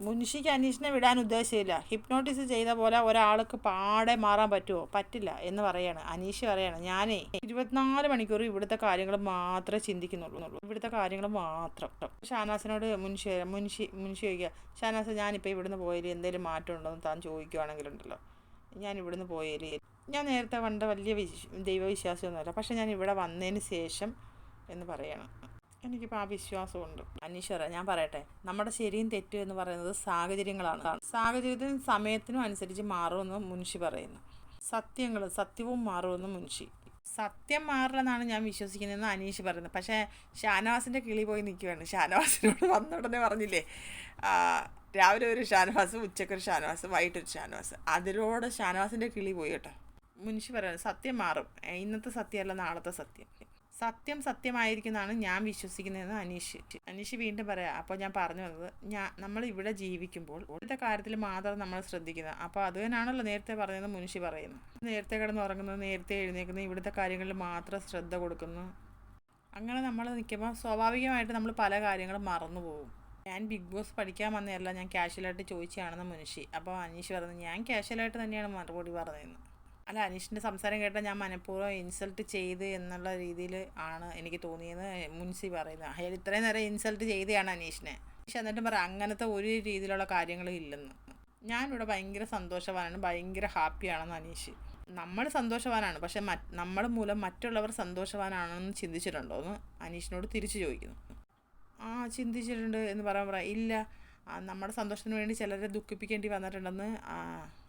മുൻഷിക്ക് അനീഷിനെ വിടാൻ ഉദ്ദേശമില്ല. ഹിപ്നോട്ടിസ് ചെയ്ത പോലെ ഒരാൾക്ക് പാടെ മാറാൻ പറ്റുമോ? പറ്റില്ല എന്ന് പറയാണ് അനീഷ്. പറയാണ് ഞാനേ 24 മണിക്കൂർ ഇവിടുത്തെ കാര്യങ്ങൾ മാത്രമേ ചിന്തിക്കുന്നുള്ളൂ, ഇവിടുത്തെ കാര്യങ്ങൾ മാത്രം. ഷാനാസിനോട് മുൻഷി ചോദിക്കുക, ഷാനാസ് ഞാനിപ്പോൾ ഇവിടുന്ന് പോയാൽ എന്തെങ്കിലും മാറ്റം ഉണ്ടോ എന്ന് താൻ ചോദിക്കുവാണെങ്കിലുണ്ടല്ലോ, ഞാൻ ഇവിടുന്ന് പോയാൽ ഞാൻ നേരത്തെ കണ്ട വലിയ ദൈവവിശ്വാസമൊന്നുമല്ല, പക്ഷെ ഞാൻ ഇവിടെ വന്നതിന് ശേഷം എന്ന് പറയണം. എനിക്കിപ്പോൾ ആ വിശ്വാസമുണ്ട്. അനീശ്വര ഞാൻ പറയട്ടെ, നമ്മുടെ ശരിയും തെറ്റും എന്ന് പറയുന്നത് സാഹചര്യങ്ങളാണ്. സാഹചര്യത്തിനും സമയത്തിനും അനുസരിച്ച് മാറുമെന്ന് മുൻഷി പറയുന്നു. സത്യവും മാറുമെന്ന് മുൻഷി. സത്യം മാറില്ലെന്നാണ് ഞാൻ വിശ്വസിക്കുന്നതെന്ന് അനീഷ് പറയുന്നത്. പക്ഷേ ഷാനവാസിൻ്റെ കിളി പോയി നിൽക്കുകയാണ്. ഷാനവാസിനോട് വന്ന ഉടനെ പറഞ്ഞില്ലേ, രാവിലെ ഒരു ഷാനവാസ്, ഉച്ചക്കൊരു ഷാനവാസ്, വൈകിട്ടൊരു ഷാനവാസ്. അതിലൂടെ ഷാനവാസിൻ്റെ കിളി പോയി കേട്ടോ. മുൻഷി പറയുന്നത് സത്യം മാറും, ഇന്നത്തെ സത്യമല്ല നാളത്തെ സത്യം. സത്യമായിരിക്കുന്നതാണ് ഞാൻ വിശ്വസിക്കുന്നതെന്ന് അനീഷ് വീണ്ടും പറയാം. അപ്പോൾ ഞാൻ പറഞ്ഞു വന്നത്, നമ്മൾ ഇവിടെ ജീവിക്കുമ്പോൾ ഇവിടുത്തെ കാര്യത്തിൽ മാത്രം നമ്മൾ ശ്രദ്ധിക്കുന്നത്. അപ്പോൾ അത് തന്നെയാണല്ലോ നേരത്തെ പറഞ്ഞതെന്ന് മുൻഷി പറയുന്നു. നേരത്തെ കിടന്ന് ഉറങ്ങുന്നത്, നേരത്തെ എഴുന്നേക്കുന്നത്, ഇവിടുത്തെ കാര്യങ്ങളിൽ മാത്രം ശ്രദ്ധ കൊടുക്കുന്നു. അങ്ങനെ നമ്മൾ നിൽക്കുമ്പോൾ സ്വാഭാവികമായിട്ട് നമ്മൾ പല കാര്യങ്ങളും മറന്നു പോകും. ഞാൻ ബിഗ് ബോസ് പഠിക്കാൻ വന്നതല്ല, ഞാൻ ക്യാഷ്വലായിട്ട് ചോദിച്ചതാണെന്ന് മുൻഷി. അപ്പോൾ അനീഷ് പറഞ്ഞു ഞാൻ ക്യാഷ്വലായിട്ട് തന്നെയാണ് മറുപടി പറഞ്ഞതെന്ന്. അല്ല, അനീഷിൻ്റെ സംസാരം കേട്ടാൽ ഞാൻ മനഃപൂർവ്വം ഇൻസൾട്ട് ചെയ്ത് എന്നുള്ള രീതിയിൽ ആണ് എനിക്ക് തോന്നിയെന്ന് മുൻഷി പറയുന്നത്. അയാൾ ഇത്രയും നേരം ഇൻസൾട്ട് ചെയ്തതാണ് അനീഷിനെ. അനീഷ് എന്നിട്ടും പറയാം അങ്ങനത്തെ ഒരു രീതിയിലുള്ള കാര്യങ്ങളും ഇല്ലെന്ന്. ഞാനിവിടെ ഭയങ്കര സന്തോഷവാനാണ്, ഭയങ്കര ഹാപ്പിയാണെന്ന് അനീഷ്. നമ്മൾ സന്തോഷവാനാണ്, പക്ഷെ നമ്മൾ മൂലം മറ്റുള്ളവർ സന്തോഷവാനാണെന്ന് ചിന്തിച്ചിട്ടുണ്ടോ എന്ന് അനീഷിനോട് തിരിച്ചു ചോദിക്കുന്നു. ചിന്തിച്ചിട്ടുണ്ട് എന്ന് പറയാം. ഇല്ല, നമ്മുടെ സന്തോഷത്തിന് വേണ്ടി ചിലരെ ദുഃഖിപ്പിക്കേണ്ടി വന്നിട്ടുണ്ടെന്ന്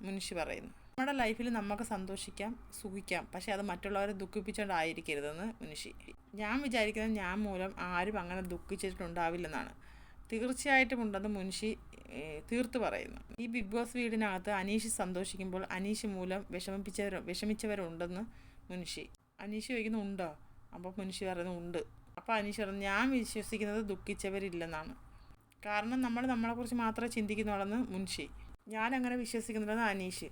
മുൻഷി പറയുന്നു. നമ്മുടെ ലൈഫിൽ നമുക്ക് സന്തോഷിക്കാം, സുഖിക്കാം, പക്ഷേ അത് മറ്റുള്ളവരെ ദുഃഖിപ്പിച്ചുകൊണ്ടായിരിക്കരുതെന്ന് മുൻഷി. ഞാൻ വിചാരിക്കുന്നത് ഞാൻ മൂലം ആരും അങ്ങനെ ദുഃഖിച്ചിട്ടുണ്ടാവില്ലെന്നാണ്. തീർച്ചയായിട്ടും ഉണ്ടെന്ന് മുൻഷി തീർത്തു പറയുന്നു. ഈ ബിഗ് ബോസ് വീടിനകത്ത് അനീഷ് സന്തോഷിക്കുമ്പോൾ അനീഷ് മൂലം വിഷമിച്ചവരുണ്ടെന്ന് മുൻഷി. അനീഷ് ചോദിക്കുന്നു ഉണ്ടോ? അപ്പോൾ മുൻഷി പറയുന്നു ഉണ്ട്. അപ്പോൾ അനീഷ് പറയുന്നു ഞാൻ വിശ്വസിക്കുന്നത് ദുഃഖിച്ചവരില്ലെന്നാണ്. കാരണം നമ്മളെക്കുറിച്ച് മാത്രമേ ചിന്തിക്കുന്നുള്ളെന്ന് മുൻഷി. ഞാനങ്ങനെ വിശ്വസിക്കുന്നുണ്ടെന്ന് അനീഷ്.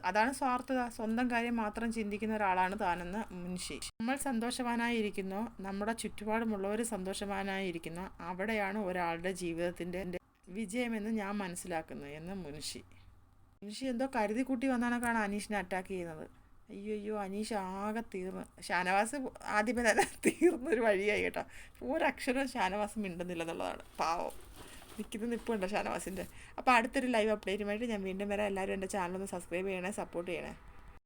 അതാണ് സ്വാർത്ഥത, സ്വന്തം കാര്യം മാത്രം ചിന്തിക്കുന്ന ഒരാളാണ് താനെന്ന് മുൻഷി. നമ്മൾ സന്തോഷവാനായിരിക്കുന്നോ, നമ്മുടെ ചുറ്റുപാടുമുള്ളവർ സന്തോഷവാനായിരിക്കുന്നോ, അവിടെയാണ് ഒരാളുടെ ജീവിതത്തിൻ്റെ വിജയമെന്ന് ഞാൻ മനസ്സിലാക്കുന്നു എന്ന് മുൻഷി. എന്തോ കരുതി കൂട്ടി വന്നാണ് അനീഷിനെ അറ്റാക്ക് ചെയ്യുന്നത്. അയ്യോ അനീഷ് ആകെ തീർന്ന്. ഷാനവാസ് ആദ്യമേ തന്നെ തീർന്നൊരു വഴിയായി കേട്ടോ. ഒരക്ഷരം ഷാനവാസ് മിണ്ടുന്നില്ലെന്നുള്ളതാണ്. പാവം നിൽക്കുന്ന നിൽപ്പുണ്ടോ ഷാനവാസിൻ്റെ. അപ്പോൾ അടുത്തൊരു ലൈവ് അപ്ഡേറ്റുമായിട്ട് ഞാൻ വീണ്ടും വരാം. എല്ലാവരും എൻ്റെ ചാനലൊന്ന് സബ്സ്ക്രൈബ് ചെയ്യണേ, സപ്പോർട്ട് ചെയ്യണേ.